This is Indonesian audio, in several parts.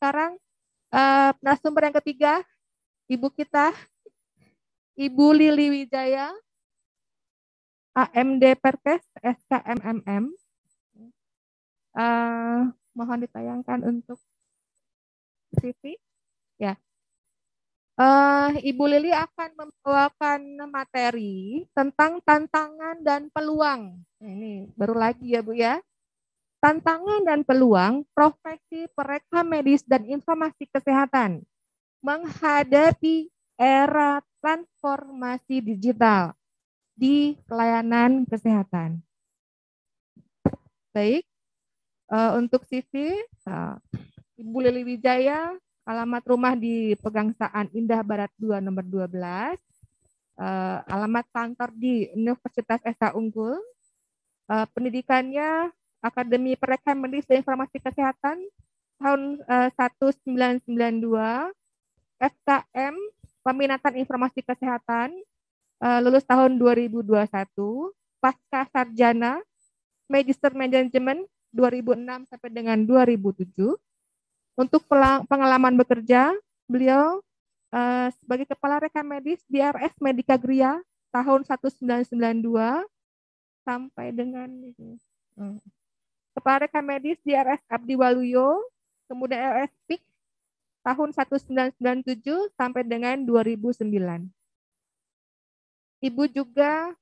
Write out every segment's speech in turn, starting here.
sekarang narasumber yang ketiga, ibu kita, Ibu Lili Wijaya, AMD Perkes, SKMMM. Mohon ditayangkan untuk CV. Ya. Ibu Lili akan membawakan materi tentang tantangan dan peluang. Nah, ini baru lagi ya Bu ya. Tantangan dan peluang profesi perekam medis dan informasi kesehatan menghadapi era transformasi digital di pelayanan kesehatan. Baik, untuk CV, Ibu Lili Wijaya, alamat rumah di Pegangsaan Indah Barat 2 nomor 12, alamat kantor di Universitas Esa Unggul, pendidikannya Akademi Perekam Medis dan Informasi Kesehatan tahun 1992, FKM Peminatan Informasi Kesehatan, lulus tahun 2021, pasca sarjana Magister Manajemen 2006 sampai dengan 2007. Untuk pengalaman bekerja, beliau sebagai Kepala Rekam Medis di RS Medika Gria tahun 1992 sampai dengan Kepala Rekam Medis di RS Abdi Waluyo, kemudian RS PIK tahun 1997 sampai dengan 2009. Ibu juga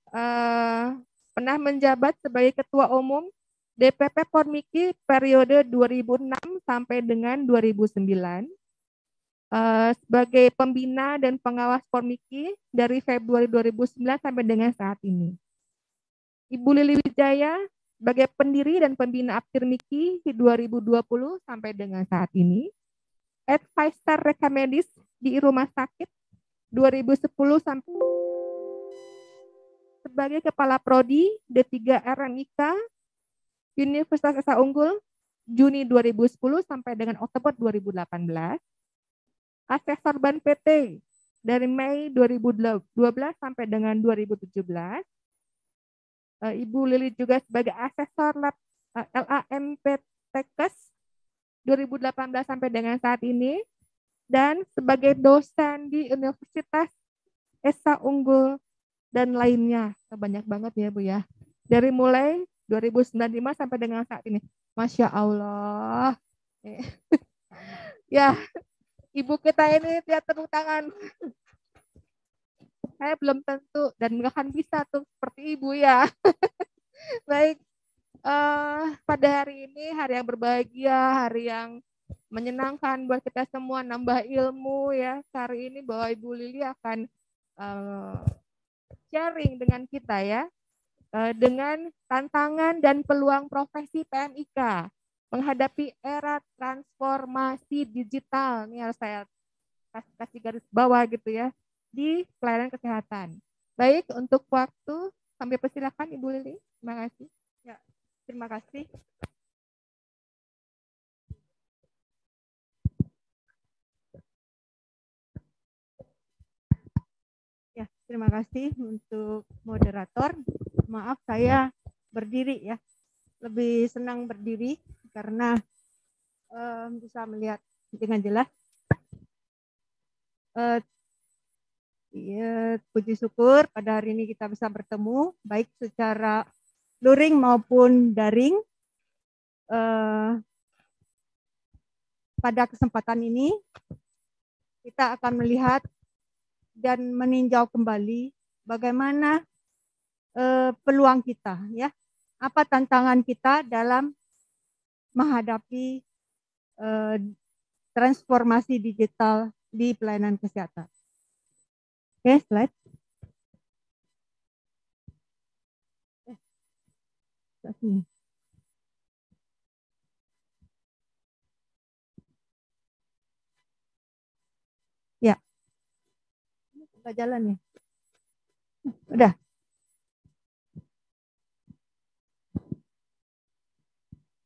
pernah menjabat sebagai Ketua Umum DPP Pormiki periode 2006 sampai dengan 2009. Sebagai pembina dan pengawas Pormiki dari Februari 2009 sampai dengan saat ini. Ibu Lili Wijaya sebagai pendiri dan pembina Aptirmiki di 2020 sampai dengan saat ini. Advisor Rekam Medis di Rumah Sakit 2010 sampai sebagai Kepala Prodi D3 RMIK Universitas Esa Unggul Juni 2010 sampai dengan Oktober 2018. Asesor Ban PT dari Mei 2012 sampai dengan 2017. Ibu Lili juga sebagai asesor lab LAMPTKes 2018 sampai dengan saat ini dan sebagai dosen di Universitas Esa Unggul dan lainnya. Banyak banget ya Bu ya. Dari mulai 2095 sampai dengan saat ini. Masya Allah. Ya, ibu kita ini lihat tepuk tangan. Saya belum tentu dan nggak akan bisa tuh seperti ibu ya. Baik, pada hari ini hari yang berbahagia, hari yang menyenangkan buat kita semua, nambah ilmu ya. Hari ini bahwa Ibu Lili akan sharing dengan kita ya, dengan tantangan dan peluang profesi PMIK menghadapi era transformasi digital. Ini harus saya kasih garis bawah gitu ya, di pelayanan kesehatan. Baik, untuk waktu kami persilakan Ibu Lili. Terima kasih. Ya, terima kasih. Ya, terima kasih untuk moderator. Maaf saya berdiri ya. Lebih senang berdiri karena bisa melihat dengan jelas. Ya, puji syukur pada hari ini kita bisa bertemu baik secara luring maupun daring. Pada kesempatan ini kita akan melihat dan meninjau kembali bagaimana peluang kita ya, apa tantangan kita dalam menghadapi transformasi digital di pelayanan kesehatan. Oke, slide. Ya, nggak jalan ya. Udah.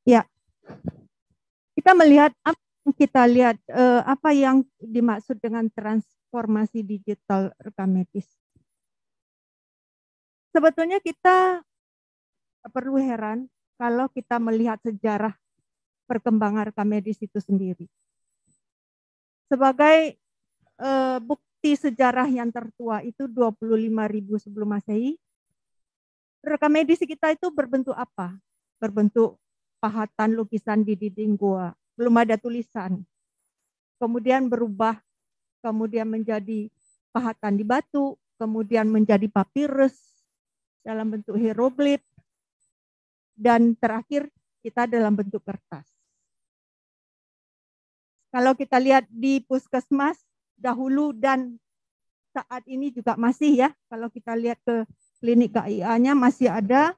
Ya, kita melihat apa yang dimaksud dengan transformasi digital rekam medis. Sebetulnya kita perlu heran kalau kita melihat sejarah perkembangan rekam medis itu sendiri. Sebagai bukti sejarah yang tertua itu 25.000 sebelum Masehi, rekam medis kita itu berbentuk apa? Berbentuk pahatan lukisan di dinding gua, belum ada tulisan. Kemudian berubah, kemudian menjadi pahatan di batu, kemudian menjadi papirus dalam bentuk hieroglif, dan terakhir kita dalam bentuk kertas. Kalau kita lihat di puskesmas dahulu dan saat ini juga masih ya, kalau kita lihat ke klinik KIA-nya masih ada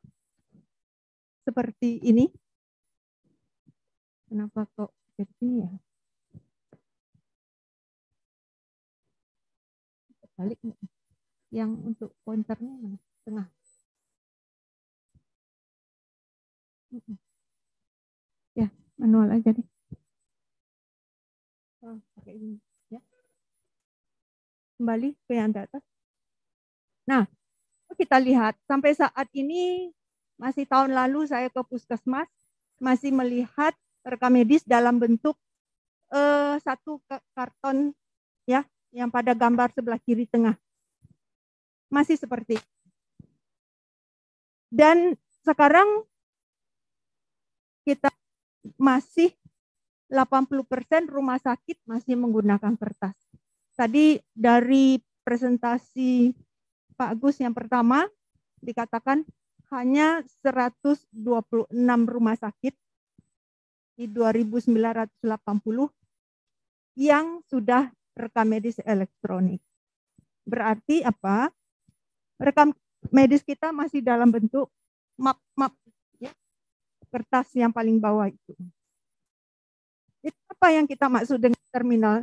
seperti ini. Kenapa kok seperti ini ya? Balik yang untuk pointernya mana? Tengah. Ya, manual aja deh. Oh, pakai ini ya. Kembali ke yang di atas. Nah, kita lihat sampai saat ini, masih tahun lalu saya ke puskesmas masih melihat rekam medis dalam bentuk satu karton ya, yang pada gambar sebelah kiri tengah. Masih seperti. Dan sekarang kita masih 80% rumah sakit masih menggunakan kertas. Tadi dari presentasi Pak Agus yang pertama dikatakan hanya 126 rumah sakit di 2.980 yang sudah rekam medis elektronik. Berarti apa? Rekam medis kita masih dalam bentuk map ya, kertas yang paling bawah itu. Itu apa yang kita maksud dengan terminal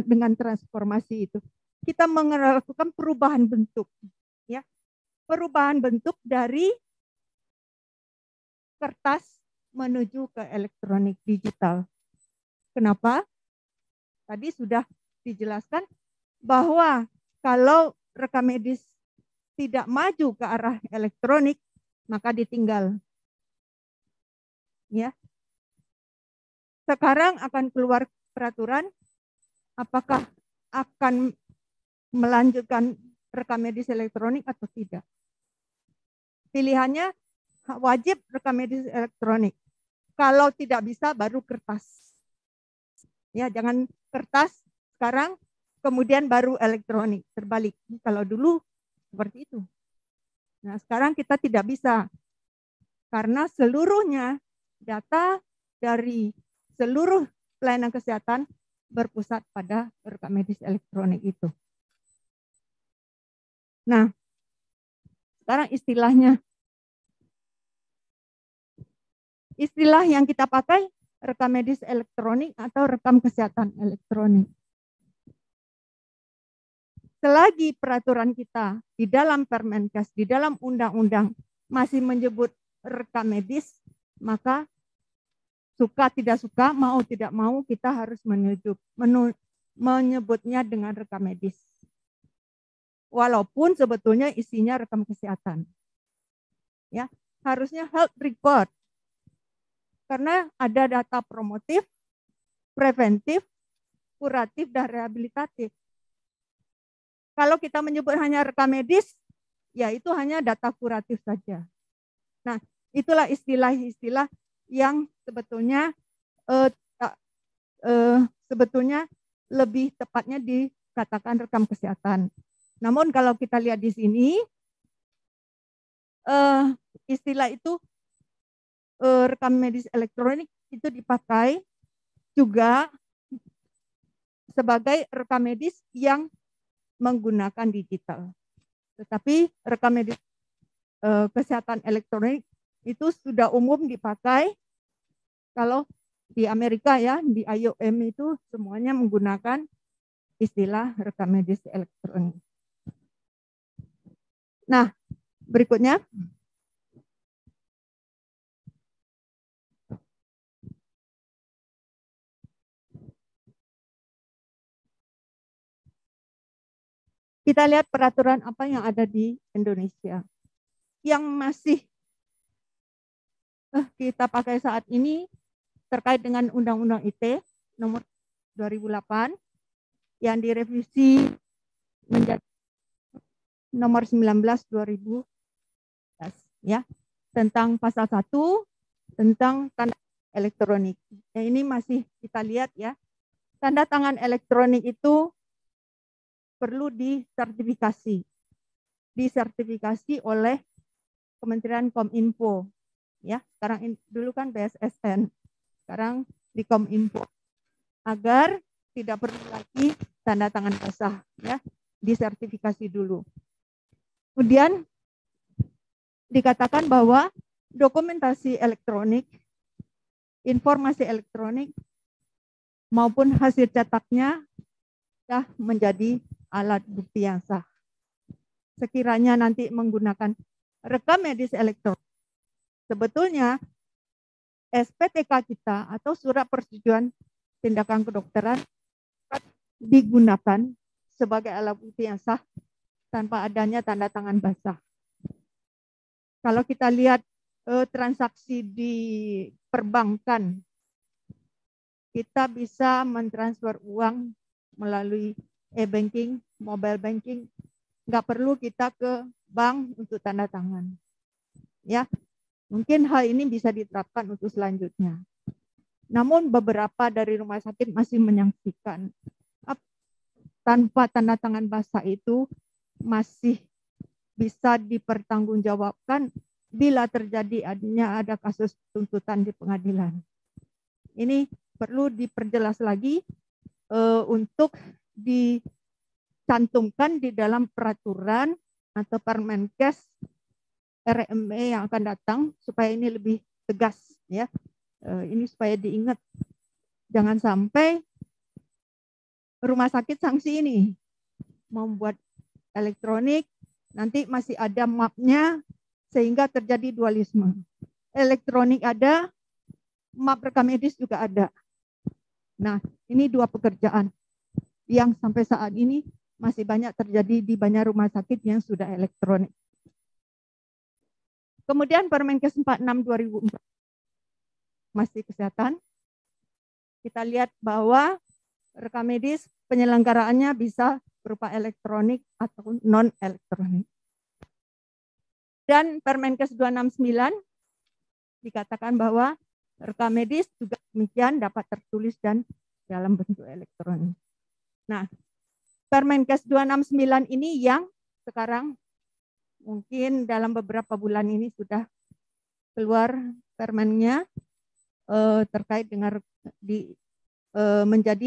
dengan transformasi itu? Kita melakukan perubahan bentuk, ya, perubahan bentuk dari kertas menuju ke elektronik digital. Kenapa? Tadi sudah dijelaskan bahwa kalau rekam medis tidak maju ke arah elektronik, maka ditinggal. Ya. Sekarang akan keluar peraturan apakah akan melanjutkan rekam medis elektronik atau tidak. Pilihannya wajib rekam medis elektronik. Kalau tidak bisa baru kertas. Ya, jangan kertas sekarang kemudian baru elektronik, terbalik. Kalau dulu seperti itu. Nah, sekarang kita tidak bisa karena seluruhnya data dari seluruh pelayanan kesehatan berpusat pada rekam medis elektronik itu. Nah, sekarang istilah yang kita pakai rekam medis elektronik atau rekam kesehatan elektronik. Selagi peraturan kita di dalam Permenkes, di dalam undang-undang masih menyebut rekam medis, maka suka tidak suka, mau tidak mau kita harus menyebutnya dengan rekam medis. Walaupun sebetulnya isinya rekam kesehatan. Ya, harusnya health record. Karena ada data promotif, preventif, kuratif, dan rehabilitatif. Kalau kita menyebut hanya rekam medis, ya itu hanya data kuratif saja. Nah, itulah istilah-istilah yang sebetulnya sebetulnya lebih tepatnya dikatakan rekam kesehatan. Namun kalau kita lihat di sini, istilah itu rekam medis elektronik itu dipakai juga sebagai rekam medis yang menggunakan digital. Tetapi rekam medis kesehatan elektronik itu sudah umum dipakai kalau di Amerika ya, di IOM itu semuanya menggunakan istilah rekam medis elektronik. Nah, berikutnya. Kita lihat peraturan apa yang ada di Indonesia. Yang masih kita pakai saat ini terkait dengan Undang-Undang ITE nomor 2008 yang direvisi menjadi nomor 19/2000 ya, tentang pasal 1 tentang tanda elektronik. Ya, ini masih kita lihat ya. Tanda tangan elektronik itu perlu disertifikasi oleh Kementerian Kominfo. Ya, sekarang dulu kan BSSN, sekarang di Kominfo. Agar tidak perlu lagi tanda tangan basah, ya, disertifikasi dulu. Kemudian dikatakan bahwa dokumentasi elektronik, informasi elektronik maupun hasil cetaknya sudah menjadi alat bukti yang sah. Sekiranya nanti menggunakan rekam medis elektronik, sebetulnya SPTK kita atau surat persetujuan tindakan kedokteran digunakan sebagai alat bukti yang sah tanpa adanya tanda tangan basah. Kalau kita lihat transaksi di perbankan, kita bisa mentransfer uang melalui e-banking, mobile banking, nggak perlu kita ke bank untuk tanda tangan. Ya, mungkin hal ini bisa diterapkan untuk selanjutnya. Namun beberapa dari rumah sakit masih menyaksikan tanpa tanda tangan basah itu masih bisa dipertanggungjawabkan bila terjadi ada kasus tuntutan di pengadilan. Ini perlu diperjelas lagi untuk dicantumkan di dalam peraturan atau Permenkes RME yang akan datang supaya ini lebih tegas ya. Ini supaya diingat, jangan sampai rumah sakit sanksi ini membuat elektronik nanti masih ada mapnya sehingga terjadi dualisme. Elektronik ada, map rekam medis juga ada. Nah, ini dua pekerjaan yang sampai saat ini masih banyak terjadi di banyak rumah sakit yang sudah elektronik. Kemudian Permenkes 46/2004 masih kesehatan. Kita lihat bahwa rekam medis penyelenggaraannya bisa berupa elektronik atau non elektronik. Dan Permenkes 269 dikatakan bahwa rekam medis juga demikian dapat tertulis dan dalam bentuk elektronik. Nah, Permenkes 269 ini yang sekarang mungkin dalam beberapa bulan ini sudah keluar permennya terkait dengan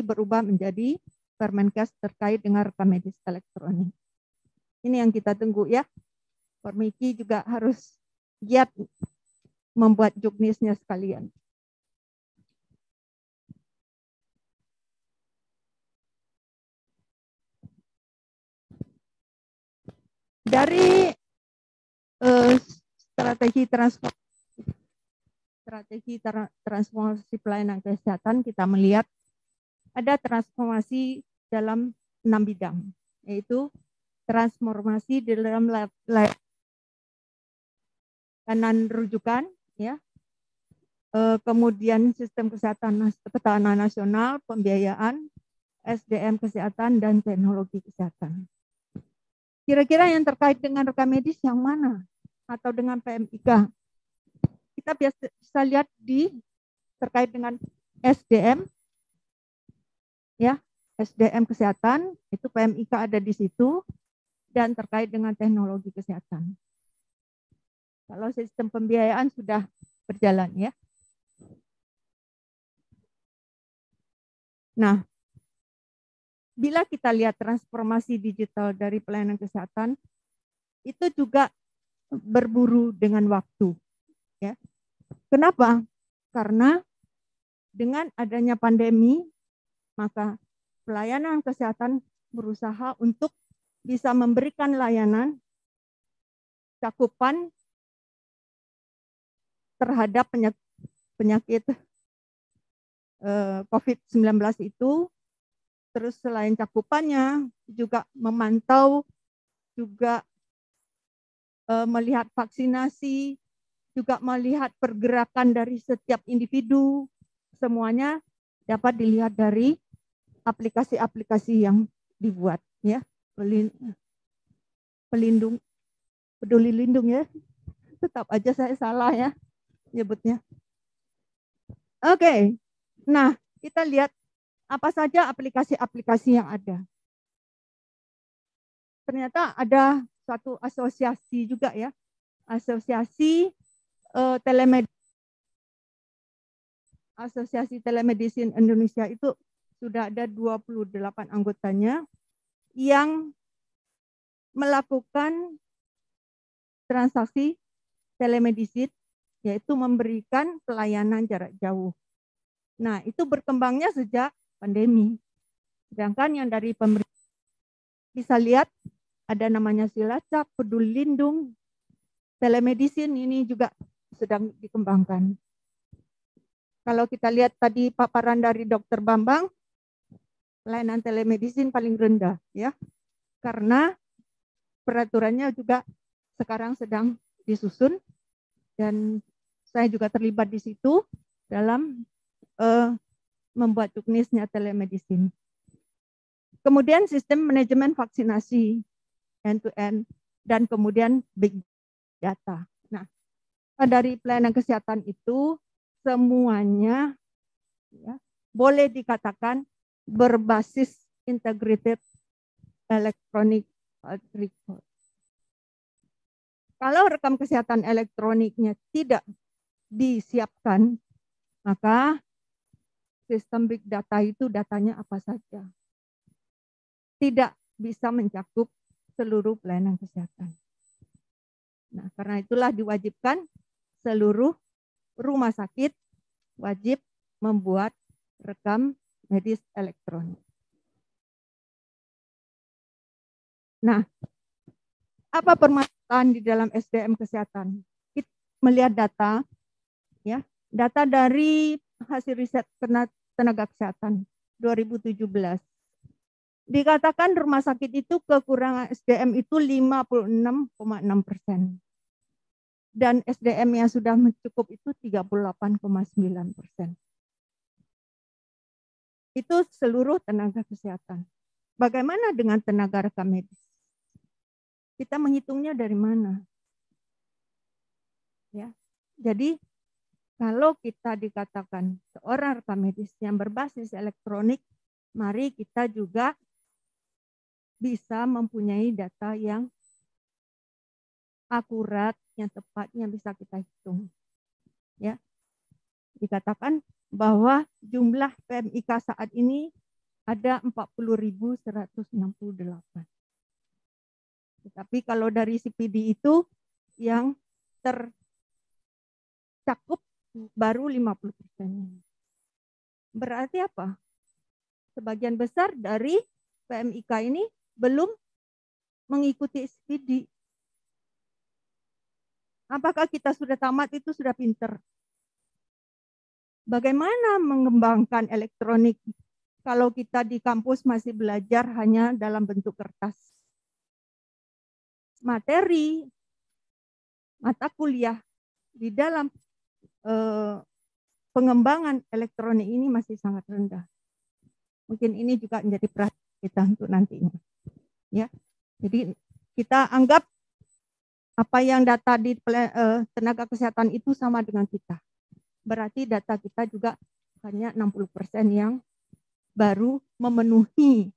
berubah menjadi Permenkes terkait dengan rekam medis elektronik. Ini yang kita tunggu ya. Permiki juga harus giat membuat juknisnya sekalian. Dari strategi transformasi pelayanan kesehatan, kita melihat ada transformasi dalam 6 bidang, yaitu transformasi di dalam layanan rujukan, ya, kemudian sistem kesehatan ketahanan nasional, pembiayaan, SDM kesehatan, dan teknologi kesehatan. Kira-kira yang terkait dengan rekam medis yang mana? Atau dengan PMIK? Kita bisa lihat terkait dengan SDM, ya, SDM kesehatan, itu PMIK ada di situ, dan terkait dengan teknologi kesehatan. Kalau sistem pembiayaan sudah berjalan ya. Nah, bila kita lihat transformasi digital dari pelayanan kesehatan, itu juga berburu dengan waktu. Ya. Kenapa? Karena dengan adanya pandemi, maka pelayanan kesehatan berusaha untuk bisa memberikan layanan cakupan terhadap penyakit COVID-19 itu. Terus selain cakupannya juga memantau, juga melihat vaksinasi, juga melihat pergerakan dari setiap individu, semuanya dapat dilihat dari aplikasi-aplikasi yang dibuat ya. Peduli lindung ya. Tetap aja saya salah ya nyebutnya. Oke. Nah, kita lihat apa saja aplikasi-aplikasi yang ada. Ternyata ada suatu asosiasi juga ya. Asosiasi Asosiasi Telemedicine Indonesia itu sudah ada 28 anggotanya yang melakukan transaksi telemedicine, yaitu memberikan pelayanan jarak jauh. Nah, itu berkembangnya sejak pandemi. Sedangkan yang dari pemerintah bisa lihat ada namanya Silacak, Peduli Lindung, telemedicine ini juga sedang dikembangkan. Kalau kita lihat tadi paparan dari Dr. Bambang, pelayanan telemedicine paling rendah ya. Karena peraturannya juga sekarang sedang disusun dan saya juga terlibat di situ dalam membuat juknisnya telemedicine. Kemudian sistem manajemen vaksinasi end-to-end dan kemudian big data. Nah, dari pelayanan kesehatan itu semuanya ya, boleh dikatakan berbasis integrated electronic health record. Kalau rekam kesehatan elektroniknya tidak disiapkan, maka sistem big data itu datanya apa saja. Tidak bisa mencakup seluruh pelayanan kesehatan. Nah, karena itulah diwajibkan seluruh rumah sakit wajib membuat rekam medis elektronik. Nah, apa permasalahan di dalam SDM kesehatan? Kita melihat data, ya, data dari hasil riset tenaga kesehatan 2017. Dikatakan rumah sakit itu kekurangan SDM itu 56,6%. Dan SDM yang sudah mencukup itu 38,9%. Itu seluruh tenaga kesehatan. Bagaimana dengan tenaga rekam medis? Kita menghitungnya dari mana? Ya. Jadi kalau kita dikatakan seorang rekam medis yang berbasis elektronik, mari kita juga bisa mempunyai data yang akurat, yang tepat, yang bisa kita hitung. Ya. Dikatakan bahwa jumlah PMIK saat ini ada 40.168. Tetapi kalau dari CPD itu yang tercakup baru 50%. Berarti apa? Sebagian besar dari PMIK ini belum mengikuti CPD. Apakah kita sudah tamat itu sudah pinter? Bagaimana mengembangkan elektronik kalau kita di kampus masih belajar hanya dalam bentuk kertas? Materi, mata kuliah di dalam pengembangan elektronik ini masih sangat rendah. Mungkin ini juga menjadi perhatian kita untuk nantinya. Ya, jadi kita anggap apa yang data di tenaga kesehatan itu sama dengan kita. Berarti data kita juga hanya 60% yang baru memenuhi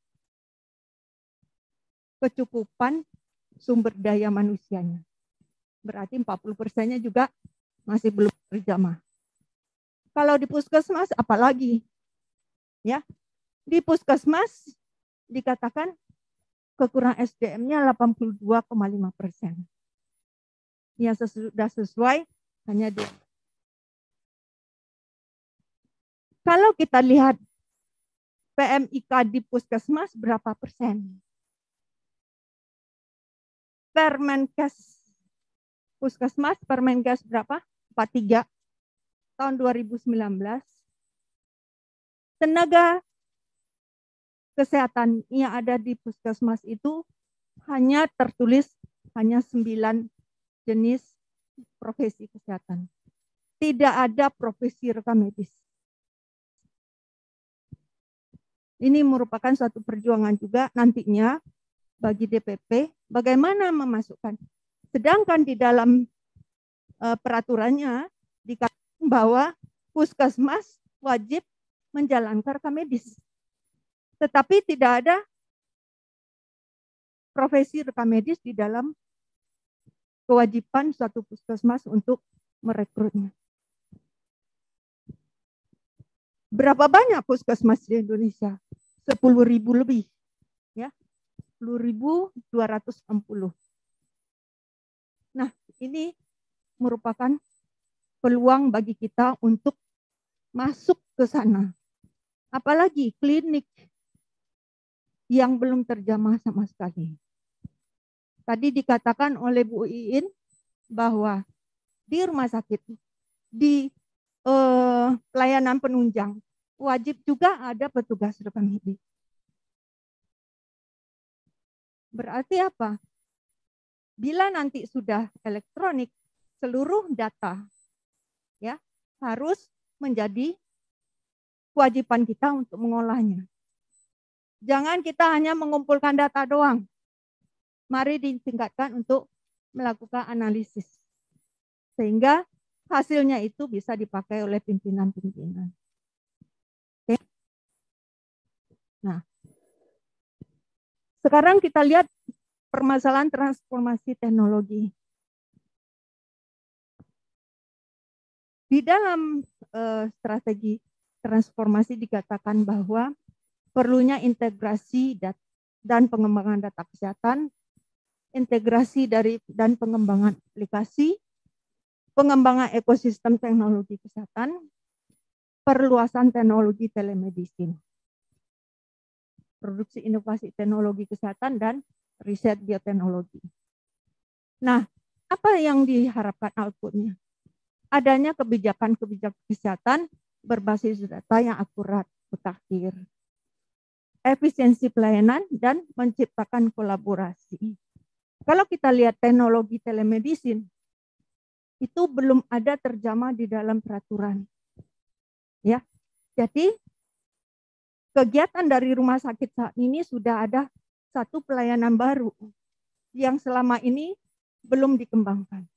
kecukupan sumber daya manusianya. Berarti 40%-nya juga masih belum terjamah. Kalau di puskesmas apalagi? Ya. Di puskesmas dikatakan kekurangan SDM-nya 82,5%. Yang sudah sesuai hanya di. Kalau kita lihat PMIK di puskesmas berapa persen? Permenkes puskesmas Permenkes berapa? 43 tahun 2019. Tenaga kesehatan yang ada di puskesmas itu hanya tertulis hanya 9 jenis profesi kesehatan. Tidak ada profesi rekam medis. Ini merupakan suatu perjuangan juga nantinya bagi DPP bagaimana memasukkan. Sedangkan di dalam peraturannya dikatakan bahwa puskesmas wajib menjalankan rekam medis. Tetapi tidak ada profesi rekam medis di dalam kewajiban suatu puskesmas untuk merekrutnya. Berapa banyak puskesmas di Indonesia? 10.000 lebih, ya, 10.260. Nah, ini merupakan peluang bagi kita untuk masuk ke sana. Apalagi klinik yang belum terjamah sama sekali. Tadi dikatakan oleh Bu Iin bahwa di rumah sakit, di pelayanan penunjang, wajib juga ada petugas rekam medis. Berarti apa? Bila nanti sudah elektronik, seluruh data ya harus menjadi kewajiban kita untuk mengolahnya. Jangan kita hanya mengumpulkan data doang. Mari ditingkatkan untuk melakukan analisis. Sehingga hasilnya itu bisa dipakai oleh pimpinan-pimpinan. Oke. Nah, sekarang kita lihat permasalahan transformasi teknologi. Di dalam strategi transformasi dikatakan bahwa perlunya integrasi dan pengembangan data kesehatan, integrasi dan pengembangan aplikasi, pengembangan ekosistem teknologi kesehatan, perluasan teknologi telemedicine, produksi inovasi teknologi kesehatan, dan riset bioteknologi. Nah, apa yang diharapkan outputnya? Adanya kebijakan-kebijakan kesehatan berbasis data yang akurat, mutakhir, efisiensi pelayanan, dan menciptakan kolaborasi. Kalau kita lihat teknologi telemedicine, itu belum ada terjamah di dalam peraturan. Ya, jadi kegiatan dari rumah sakit saat ini sudah ada satu pelayanan baru yang selama ini belum dikembangkan.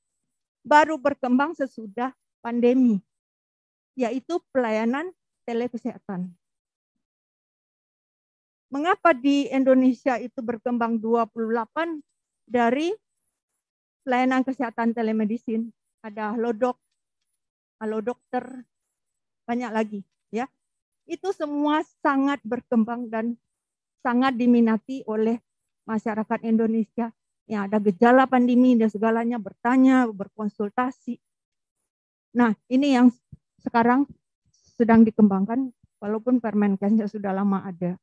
Baru berkembang sesudah pandemi, yaitu pelayanan telekesehatan. Mengapa di Indonesia itu berkembang 28 dari pelayanan kesehatan telemedicine? Ada Halodoc, Halodokter, banyak lagi, ya. Itu semua sangat berkembang dan sangat diminati oleh masyarakat Indonesia yang ada gejala pandemi dan segalanya, bertanya, berkonsultasi. Nah, ini yang sekarang sedang dikembangkan, walaupun Permenkesnya sudah lama ada,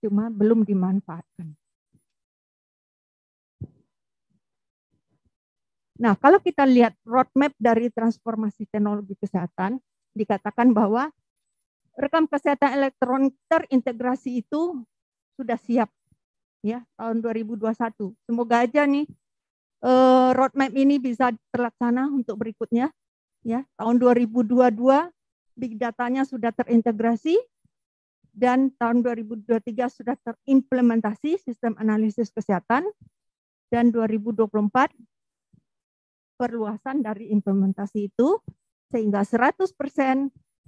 cuma belum dimanfaatkan. Nah, kalau kita lihat roadmap dari transformasi teknologi kesehatan, dikatakan bahwa rekam kesehatan elektronik terintegrasi itu sudah siap, ya, tahun 2021. Semoga aja nih roadmap ini bisa terlaksana untuk berikutnya, ya. Tahun 2022 big datanya sudah terintegrasi dan tahun 2023 sudah terimplementasi sistem analisis kesehatan, dan 2024 perluasan dari implementasi itu sehingga 100%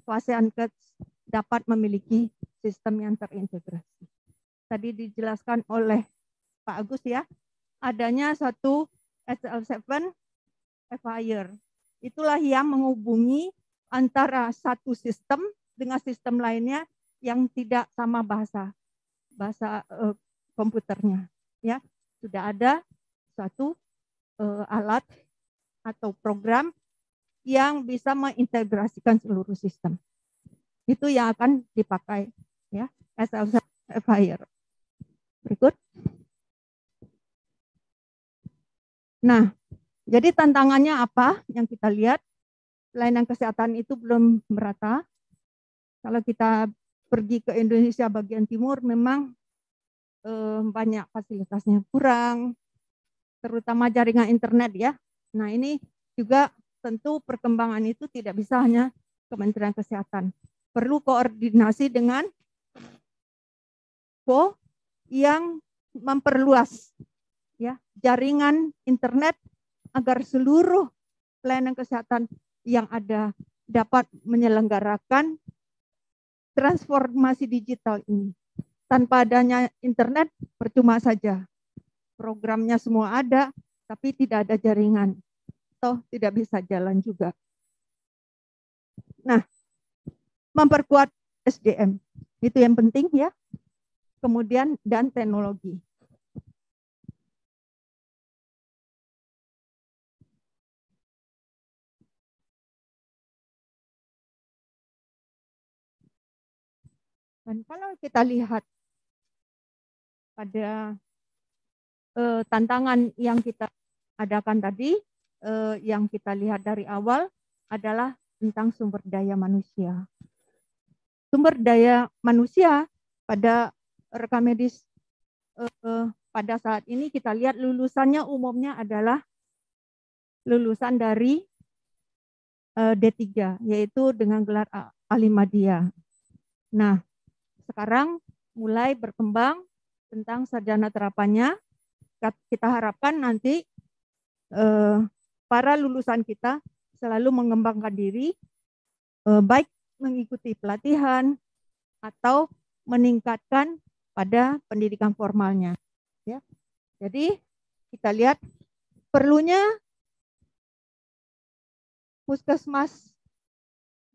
Vaseankes dapat memiliki sistem yang terintegrasi. Tadi dijelaskan oleh Pak Agus, ya, adanya satu SL7 FHIR. Itulah yang menghubungi antara satu sistem dengan sistem lainnya yang tidak sama bahasa komputernya, ya. Sudah ada satu alat atau program yang bisa mengintegrasikan seluruh sistem. Itu yang akan dipakai, ya, SL7 FHIR. Berikut. Nah, jadi tantangannya apa yang kita lihat? Pelayanan kesehatan itu belum merata. Kalau kita pergi ke Indonesia bagian timur, memang banyak fasilitasnya kurang, terutama jaringan internet, ya. Nah, ini juga tentu perkembangan itu tidak bisa hanya Kementerian Kesehatan. Perlu koordinasi dengan Kominfo yang memperluas ya jaringan internet agar seluruh pelayanan kesehatan yang ada dapat menyelenggarakan transformasi digital ini. Tanpa adanya internet percuma saja. Programnya semua ada, tapi tidak ada jaringan. Toh tidak bisa jalan juga. Nah, memperkuat SDM. Itu yang penting ya. Kemudian dan teknologi. Dan kalau kita lihat pada tantangan yang kita adakan tadi, yang kita lihat dari awal adalah tentang sumber daya manusia. Sumber daya manusia pada rekam medis pada saat ini kita lihat lulusannya umumnya adalah lulusan dari D3, yaitu dengan gelar ahli madya. Nah, sekarang mulai berkembang tentang sarjana terapannya. Kita harapkan nanti para lulusan kita selalu mengembangkan diri, baik mengikuti pelatihan atau meningkatkan pada pendidikan formalnya. Ya. Jadi kita lihat perlunya puskesmas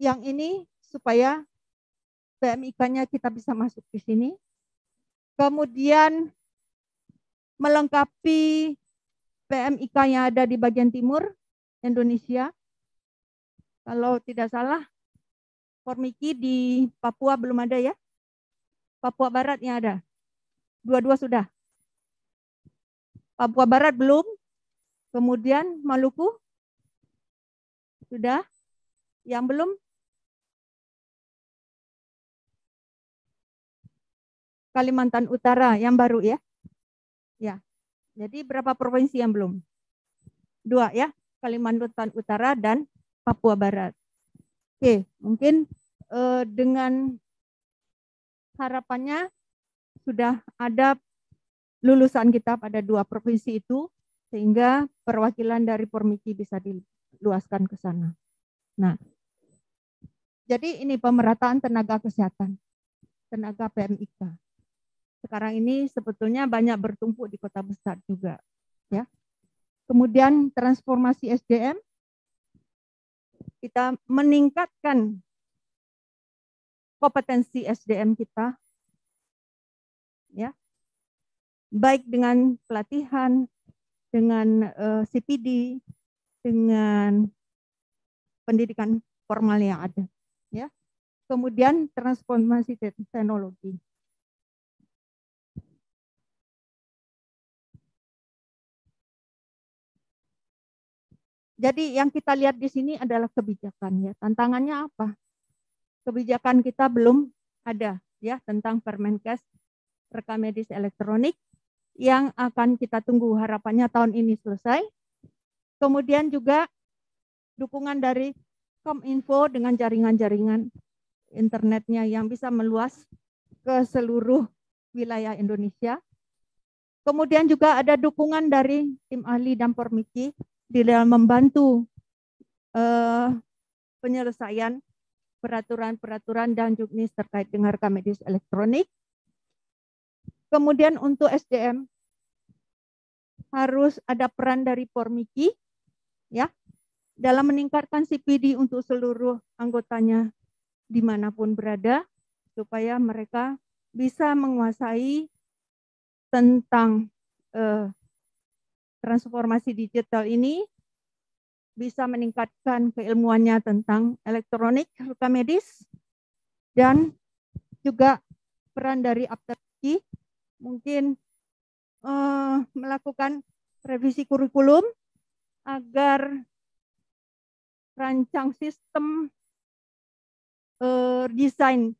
yang ini supaya PMIK-nya kita bisa masuk di sini. Kemudian melengkapi PMIK yang ada di bagian timur Indonesia. Kalau tidak salah, Formiki di Papua belum ada ya. Papua Barat yang ada. Dua-dua sudah. Papua Barat belum. Kemudian Maluku sudah. Yang belum Kalimantan Utara yang baru ya. Ya. Jadi berapa provinsi yang belum? 2 ya. Kalimantan Utara dan Papua Barat. Oke, mungkin dengan harapannya sudah ada lulusan kita pada 2 provinsi itu sehingga perwakilan dari Formiki bisa diluaskan ke sana. Nah, jadi ini pemerataan tenaga kesehatan, tenaga PMIK. Sekarang ini sebetulnya banyak bertumpuk di kota besar juga, ya. Kemudian transformasi SDM, kita meningkatkan kompetensi SDM kita, ya, baik dengan pelatihan, dengan CPD, dengan pendidikan formal yang ada, ya. Kemudian transformasi teknologi. Jadi yang kita lihat di sini adalah kebijakan ya. Tantangannya apa? Kebijakan kita belum ada ya tentang Permenkes rekam medis elektronik yang akan kita tunggu harapannya tahun ini selesai. Kemudian juga dukungan dari Kominfo dengan jaringan-jaringan internetnya yang bisa meluas ke seluruh wilayah Indonesia. Kemudian juga ada dukungan dari tim ahli dan Formiki di dalam membantu penyelesaian peraturan-peraturan dan juknis terkait dengan rekam medis elektronik. Kemudian untuk SDM harus ada peran dari Formiki ya dalam meningkatkan CPD untuk seluruh anggotanya dimanapun berada supaya mereka bisa menguasai tentang transformasi digital ini, bisa meningkatkan keilmuannya tentang elektronik rekam medis dan juga peran dari Apteki mungkin melakukan revisi kurikulum agar rancang sistem desain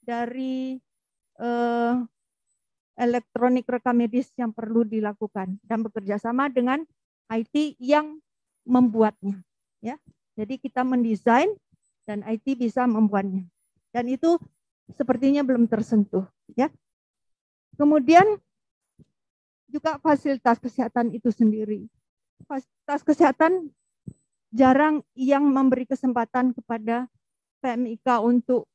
dari elektronik rekam medis yang perlu dilakukan dan bekerja sama dengan IT yang membuatnya ya. Jadi kita mendesain dan IT bisa membuatnya. Dan itu sepertinya belum tersentuh, ya. Kemudian juga fasilitas kesehatan itu sendiri. Fasilitas kesehatan jarang yang memberi kesempatan kepada PMIK untuk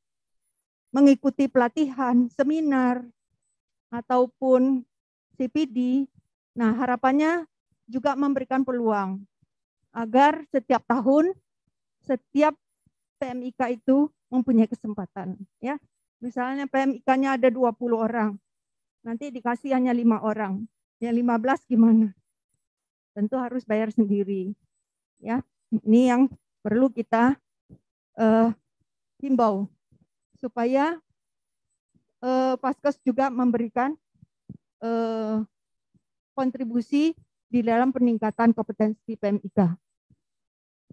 mengikuti pelatihan, seminar, ataupun CPD. Nah, harapannya juga memberikan peluang agar setiap tahun setiap PMIK itu mempunyai kesempatan, ya. Misalnya PMIK-nya ada 20 orang, nanti dikasih hanya 5 orang, yang 15 gimana? Tentu harus bayar sendiri, ya. Ini yang perlu kita himbau supaya Paskes juga memberikan kontribusi di dalam peningkatan kompetensi PMIK.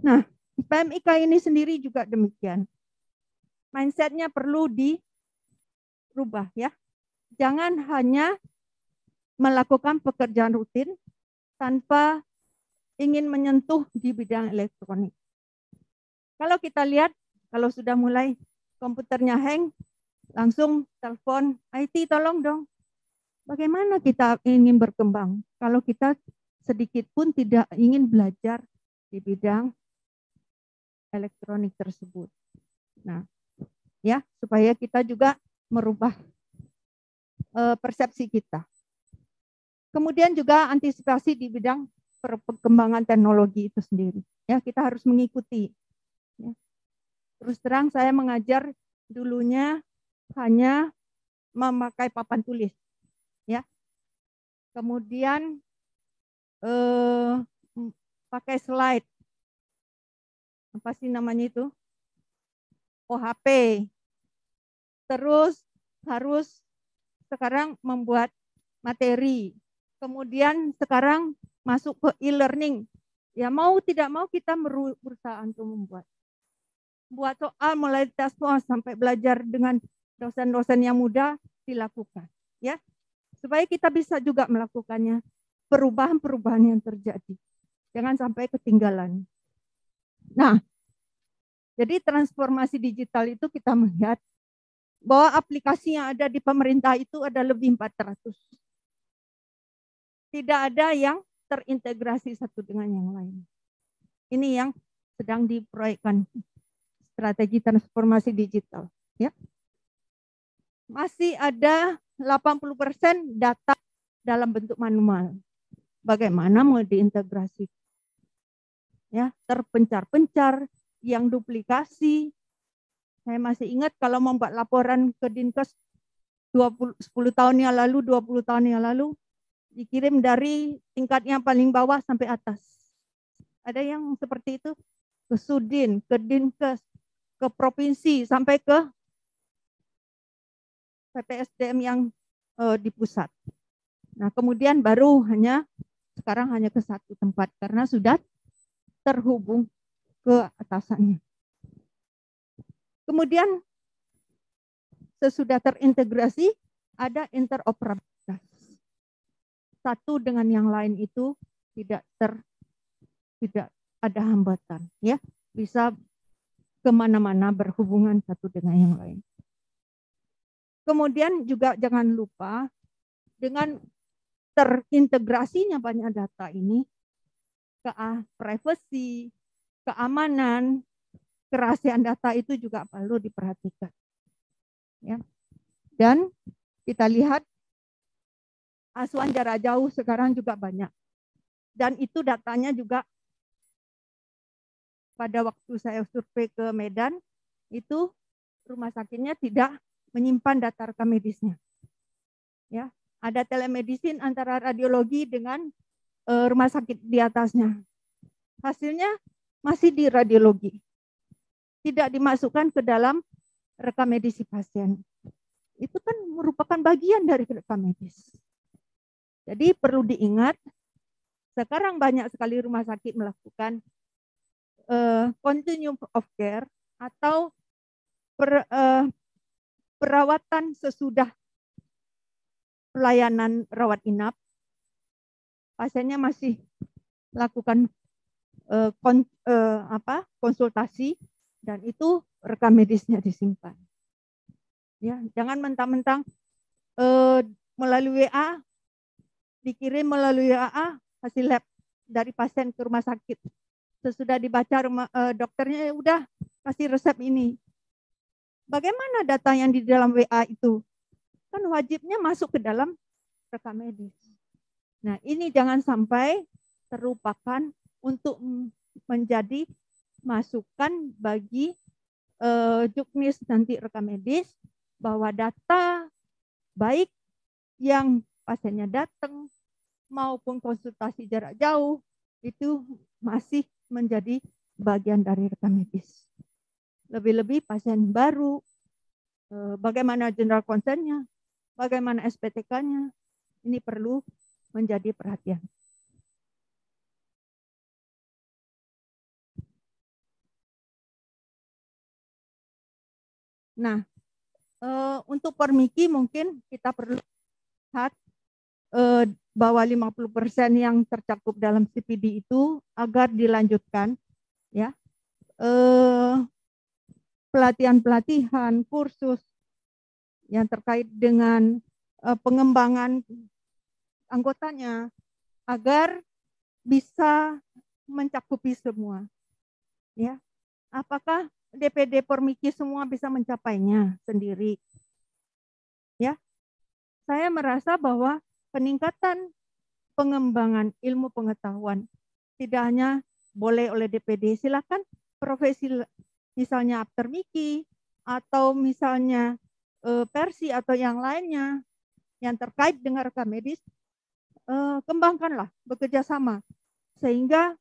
Nah, PMIK ini sendiri juga demikian. Mindsetnya perlu dirubah, ya. Jangan hanya melakukan pekerjaan rutin tanpa ingin menyentuh di bidang elektronik. Kalau kita lihat, kalau sudah mulai komputernya hang, langsung telepon IT, tolong dong. Bagaimana kita ingin berkembang kalau kita sedikit pun tidak ingin belajar di bidang elektronik tersebut. Nah, ya, supaya kita juga merubah persepsi kita. Kemudian juga antisipasi di bidang perkembangan teknologi itu sendiri. Ya, kita harus mengikuti. Ya. Terus terang saya mengajar dulunya hanya memakai papan tulis, ya. Kemudian pakai slide, apa sih namanya itu, OHP. Terus harus sekarang membuat materi. Kemudian sekarang masuk ke e-learning. Ya mau tidak mau kita berusaha untuk buat soal mulai tes sampai belajar dengan dosen-dosen yang muda dilakukan, ya, supaya kita bisa juga melakukannya, perubahan-perubahan yang terjadi, jangan sampai ketinggalan. Nah, jadi transformasi digital itu kita melihat bahwa aplikasi yang ada di pemerintah itu ada lebih 400. Tidak ada yang terintegrasi satu dengan yang lain. Ini yang sedang diproyekkan strategi transformasi digital, ya. Masih ada 80% data dalam bentuk manual. Bagaimana mau diintegrasi? Ya, terpencar-pencar, yang duplikasi. Saya masih ingat kalau membuat laporan ke Dinkes 10 tahun yang lalu, 20 tahun yang lalu, dikirim dari tingkat yang paling bawah sampai atas. Ada yang seperti itu, ke Sudin, ke Dinkes, ke provinsi, sampai ke PPSDM yang di pusat. Nah, kemudian baru sekarang hanya ke satu tempat karena sudah terhubung ke atasannya. Kemudian sesudah terintegrasi ada interoperabilitas. Satu dengan yang lain itu tidak ada hambatan, ya, bisa kemana-mana berhubungan satu dengan yang lain. Kemudian juga jangan lupa dengan terintegrasinya banyak data ini, privacy, keamanan, kerahasiaan data itu juga perlu diperhatikan. Ya. Dan kita lihat asuhan jarak jauh sekarang juga banyak. Dan itu datanya juga pada waktu saya survei ke Medan, itu rumah sakitnya tidak menyimpan data rekam medisnya. Ya, ada telemedicine antara radiologi dengan rumah sakit di atasnya. Hasilnya masih di radiologi. Tidak dimasukkan ke dalam rekam medis pasien. Itu kan merupakan bagian dari rekam medis. Jadi perlu diingat, sekarang banyak sekali rumah sakit melakukan continuum of care atau perawatan sesudah pelayanan rawat inap. Pasiennya masih lakukan konsultasi dan itu rekam medisnya disimpan. Ya, jangan mentang-mentang melalui WA, dikirim melalui WA hasil lab dari pasien ke rumah sakit. Sesudah dibaca dokternya, ya udah kasih resep ini. Bagaimana data yang di dalam WA itu? Kan wajibnya masuk ke dalam rekam medis. Nah, ini jangan sampai terlupakan untuk menjadi masukan bagi juknis nanti rekam medis, bahwa data baik yang pasiennya datang maupun konsultasi jarak jauh itu masih menjadi bagian dari rekam medis. Lebih-lebih pasien baru, bagaimana general concern-nya, bagaimana SPTK-nya, ini perlu menjadi perhatian. Nah, untuk Permiki mungkin kita perlu lihat bahwa 50% yang tercakup dalam CPD itu agar dilanjutkan, ya, pelatihan-pelatihan, kursus yang terkait dengan pengembangan anggotanya agar bisa mencakupi semua. Ya, apakah DPD Permiki semua bisa mencapainya sendiri? Ya, saya merasa bahwa peningkatan pengembangan ilmu pengetahuan tidak hanya boleh oleh DPD, silakan profesi misalnya Permiki atau misalnya Persi atau yang lainnya yang terkait dengan rekam medis, kembangkanlah, bekerja sama sehingga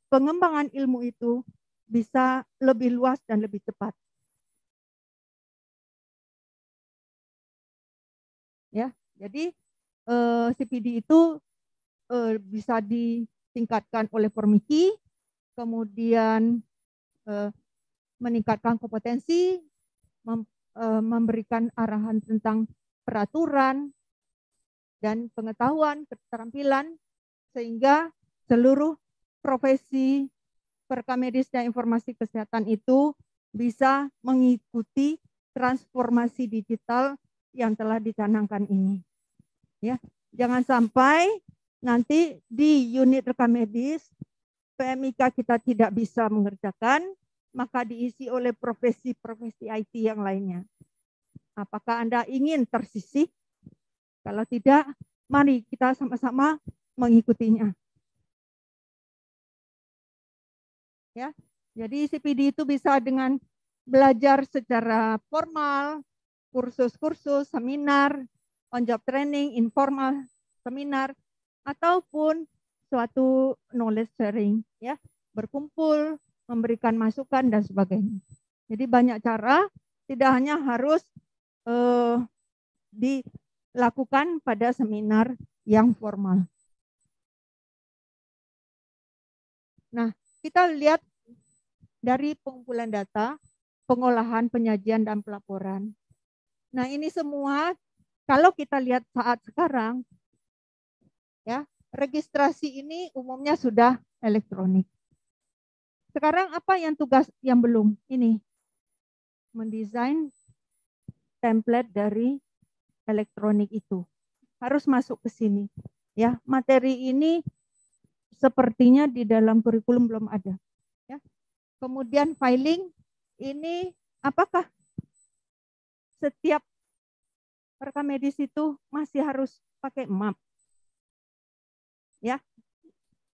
pengembangan ilmu itu bisa lebih luas dan lebih cepat. Ya, jadi CPD itu bisa ditingkatkan oleh Permiki, kemudian meningkatkan kompetensi, memberikan arahan tentang peraturan dan pengetahuan, keterampilan, sehingga seluruh profesi perekam medis dan informasi kesehatan itu bisa mengikuti transformasi digital yang telah dicanangkan ini. Ya, jangan sampai nanti di unit rekam medis PMIK kita tidak bisa mengerjakan, maka diisi oleh profesi-profesi IT yang lainnya. Apakah Anda ingin tersisih? Kalau tidak, mari kita sama-sama mengikutinya. Ya, jadi CPD itu bisa dengan belajar secara formal, kursus-kursus, seminar, on-job training, informal seminar, ataupun suatu knowledge sharing, ya, berkumpul, memberikan masukan dan sebagainya. Jadi banyak cara, tidak hanya harus dilakukan pada seminar yang formal. Nah, kita lihat dari pengumpulan data, pengolahan, penyajian, dan pelaporan. Nah, ini semua kalau kita lihat saat sekarang, ya, registrasi ini umumnya sudah elektronik. Sekarang apa yang tugas yang belum? Ini, mendesain template dari elektronik itu. Harus masuk ke sini. Ya, materi ini sepertinya di dalam kurikulum belum ada. Ya. Kemudian filing, ini apakah setiap rekam medis itu masih harus pakai map? Ya,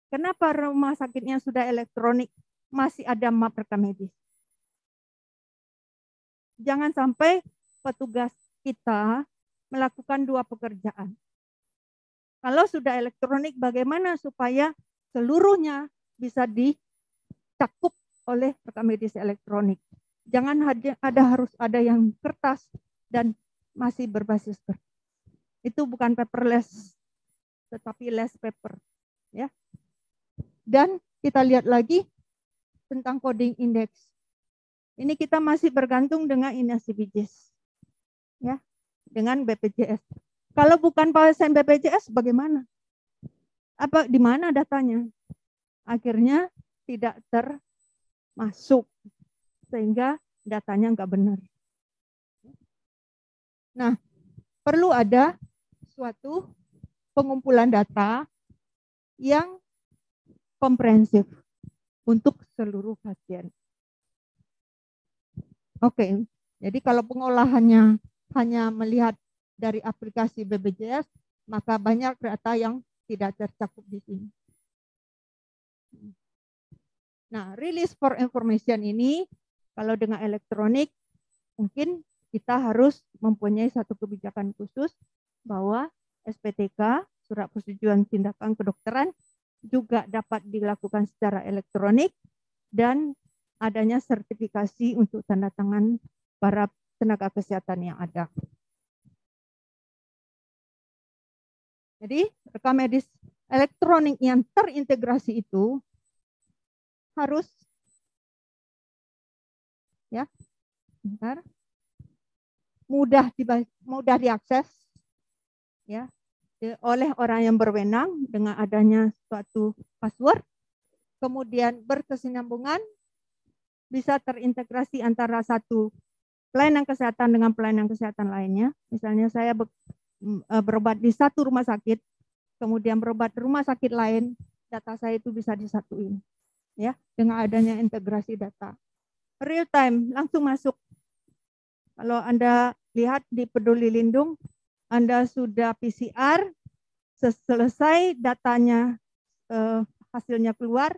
kenapa rumah sakitnya sudah elektronik masih ada map rekam medis? Jangan sampai petugas kita melakukan dua pekerjaan. Kalau sudah elektronik, bagaimana supaya seluruhnya bisa dicakup oleh rekam medis elektronik? Jangan harus ada yang kertas dan masih berbasis kertas. Itu bukan paperless, tetapi less paper. Ya. Dan kita lihat lagi tentang coding index. Ini kita masih bergantung dengan INASI-BPJS, ya, dengan BPJS. Kalau bukan pasien BPJS, bagaimana? Apa di mana datanya? Akhirnya tidak termasuk, sehingga datanya nggak benar. Nah, perlu ada suatu pengumpulan data yang komprehensif untuk seluruh pasien. Oke, jadi kalau pengolahannya hanya melihat dari aplikasi BPJS, maka banyak data yang tidak tercakup di sini. Nah, release for information ini, kalau dengan elektronik, mungkin kita harus mempunyai satu kebijakan khusus bahwa SPTK, surat persetujuan tindakan kedokteran, juga dapat dilakukan secara elektronik dan adanya sertifikasi untuk tanda tangan para tenaga kesehatan yang ada. Jadi rekam medis elektronik yang terintegrasi itu harus ya bentar, mudah diakses ya oleh orang yang berwenang dengan adanya suatu password, kemudian berkesinambungan, bisa terintegrasi antara satu pelayanan kesehatan dengan pelayanan kesehatan lainnya. Misalnya saya berobat di satu rumah sakit, kemudian berobat di rumah sakit lain, data saya itu bisa disatuin ya dengan adanya integrasi data. Real time, langsung masuk. Kalau Anda lihat di Peduli Lindung, Anda sudah PCR, selesai datanya hasilnya keluar,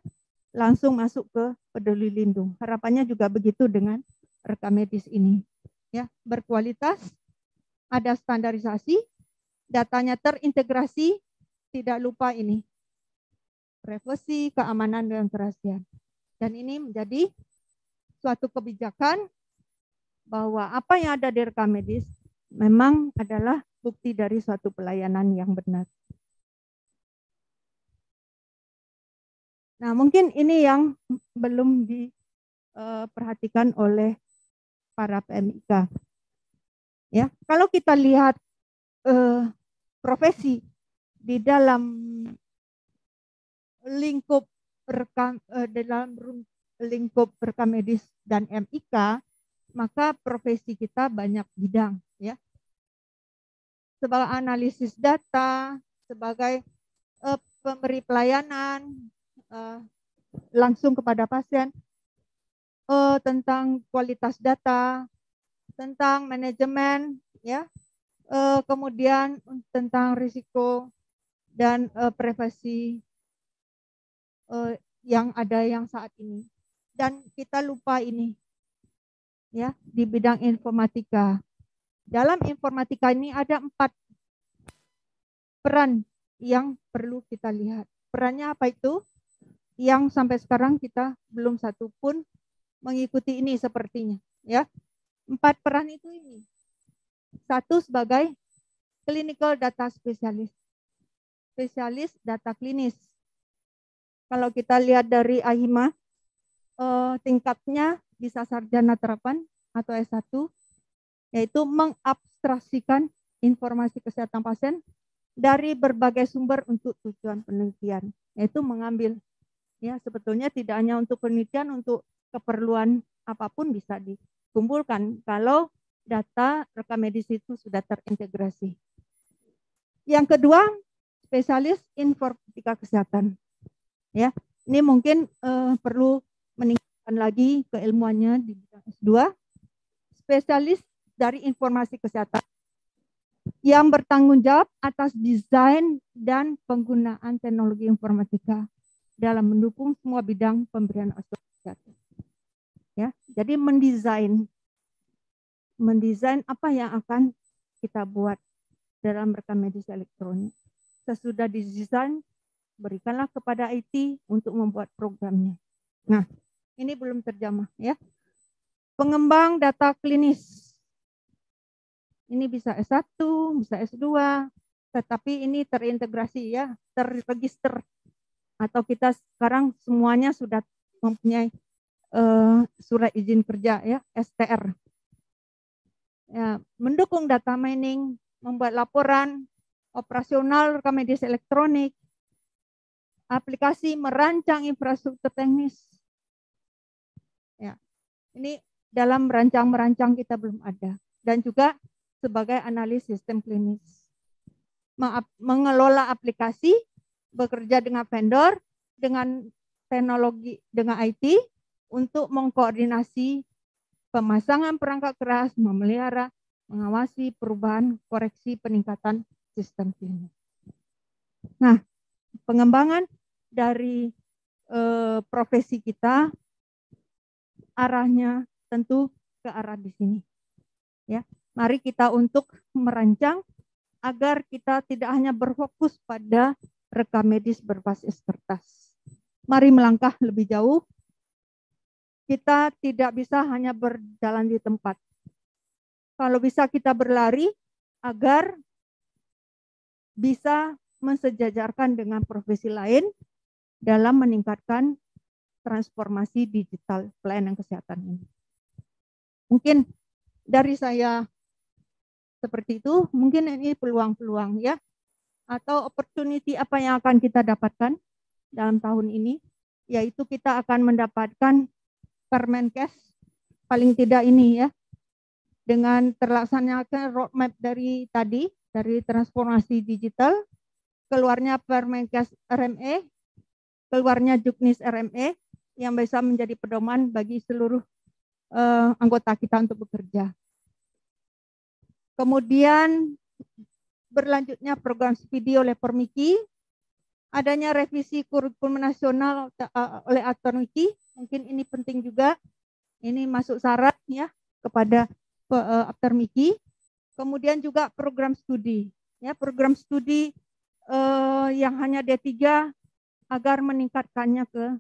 langsung masuk ke Peduli Lindung. Harapannya juga begitu dengan rekam medis ini. Ya, berkualitas, ada standarisasi, datanya terintegrasi, tidak lupa ini. Privasi, keamanan, dan kerahasiaan. Dan ini menjadi suatu kebijakan bahwa apa yang ada di rekam medis memang adalah bukti dari suatu pelayanan yang benar. Nah, mungkin ini yang belum diperhatikan oleh para PMIK. Ya, kalau kita lihat profesi di dalam lingkup rekam medis dan MIK, maka profesi kita banyak bidang, ya. Sebagai analisis data, sebagai pemberi pelayanan langsung kepada pasien, tentang kualitas data, tentang manajemen, ya, kemudian tentang risiko dan privasi yang ada yang saat ini. Dan kita lupa ini, ya, di bidang informatika. Dalam informatika ini ada 4 peran yang perlu kita lihat. Perannya apa itu? Yang sampai sekarang kita belum satu pun mengikuti ini sepertinya, ya. 4 peran itu ini. 1 sebagai clinical data spesialis, spesialis data klinis. Kalau kita lihat dari AHIMA, tingkatnya bisa sarjana terapan atau S1, yaitu mengabstraksikan informasi kesehatan pasien dari berbagai sumber untuk tujuan penelitian, yaitu mengambil, ya, sebetulnya tidak hanya untuk penelitian, untuk keperluan apapun bisa dikumpulkan kalau data rekam medis itu sudah terintegrasi. Yang kedua, spesialis informatika kesehatan. Ya, ini mungkin perlu meningkatkan lagi keilmuannya di bidang S2. Spesialis dari informasi kesehatan yang bertanggung jawab atas desain dan penggunaan teknologi informatika dalam mendukung semua bidang pemberian asuransi kesehatan. Ya, jadi mendesain apa yang akan kita buat dalam rekam medis elektronik. Sesudah didesain, berikanlah kepada IT untuk membuat programnya. Nah, ini belum terjamah, ya. Pengembang data klinis. Ini bisa S1, bisa S2, tetapi ini terintegrasi, ya, terregister. Atau kita sekarang semuanya sudah mempunyai surat izin kerja, ya, STR. Ya, mendukung data mining, membuat laporan, operasional rekam medis elektronik, aplikasi merancang infrastruktur teknis. Ya, ini dalam merancang kita belum ada. Dan juga sebagai analis sistem klinis. Mengelola aplikasi, bekerja dengan vendor, dengan teknologi, dengan IT, untuk mengkoordinasi pemasangan perangkat keras, memelihara, mengawasi perubahan, koreksi, peningkatan sistem klinis. Nah, pengembangan dari profesi kita arahnya tentu ke arah di sini. Ya, mari kita untuk merancang agar kita tidak hanya berfokus pada rekam medis berbasis kertas. Mari melangkah lebih jauh. Kita tidak bisa hanya berjalan di tempat. Kalau bisa kita berlari agar bisa mensejajarkan dengan profesi lain dalam meningkatkan transformasi digital pelayanan kesehatan ini. Mungkin dari saya seperti itu, mungkin ini peluang-peluang ya, atau opportunity apa yang akan kita dapatkan dalam tahun ini, yaitu kita akan mendapatkan Permenkes, paling tidak ini ya, dengan terlaksananya roadmap dari tadi, dari transformasi digital, keluarnya Permenkes RME, keluarnya Juknis RME yang bisa menjadi pedoman bagi seluruh anggota kita untuk bekerja. Kemudian berlanjutnya program studi oleh Permiki, adanya revisi kurikulum nasional oleh Aktormiki, mungkin ini penting juga, ini masuk syarat ya kepada Aktormiki. Kemudian juga program studi, ya program studi yang hanya D3 agar meningkatkannya ke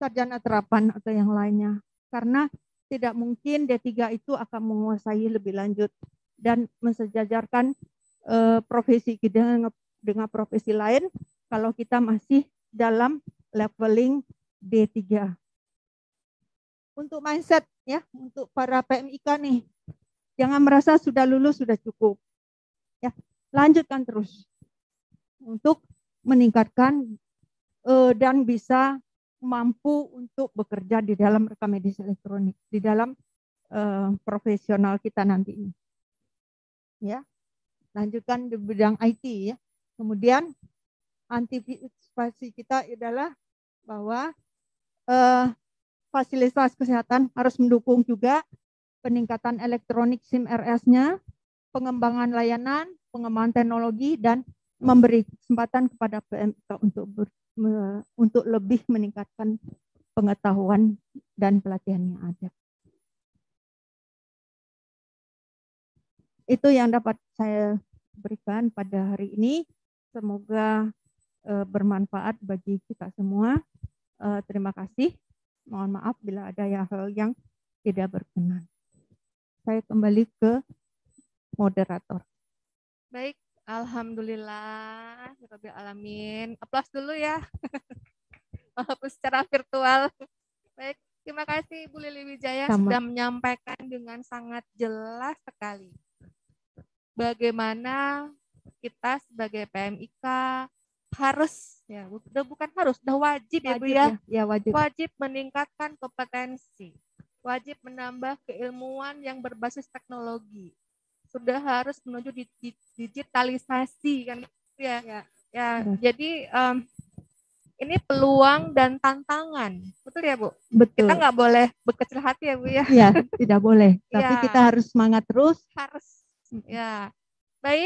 sarjana terapan atau yang lainnya. Karena tidak mungkin D3 itu akan menguasai lebih lanjut dan mensejajarkan profesi kita dengan profesi lain kalau kita masih dalam leveling D3. Untuk mindset ya, untuk para PMIK nih, jangan merasa sudah lulus sudah cukup. Ya, lanjutkan terus untuk meningkatkan dan bisa mampu untuk bekerja di dalam rekam medis elektronik, di dalam profesional kita nanti ini. Ya, lanjutkan di bidang IT ya. Kemudian antisipasi kita adalah bahwa fasilitas kesehatan harus mendukung juga peningkatan elektronik SIM RS-nya, pengembangan layanan, pengembangan teknologi, dan memberi kesempatan kepada PMK untuk lebih meningkatkan pengetahuan dan pelatihan yang ada. Itu yang dapat saya berikan pada hari ini. Semoga bermanfaat bagi kita semua. Terima kasih. Mohon maaf bila ada hal yang tidak berkenan. Saya kembali ke moderator. Baik, alhamdulillah, rabbil alamin. Aplaus dulu ya. Walaupun secara virtual. Baik, terima kasih Bu Lili Wijaya sudah menyampaikan dengan sangat jelas sekali bagaimana kita sebagai PMIK harus ya, udah bukan harus, udah wajib ya Bu ya. Ya, wajib. Wajib meningkatkan kompetensi, wajib menambah keilmuan yang berbasis teknologi. Sudah harus menuju digitalisasi kan ya. Ya, jadi ini peluang dan tantangan, betul ya Bu? Betul. Kita nggak boleh berkecil hati ya Bu ya. Iya, tidak boleh. Tapi ya, kita harus semangat terus. Harus. Ya, baik.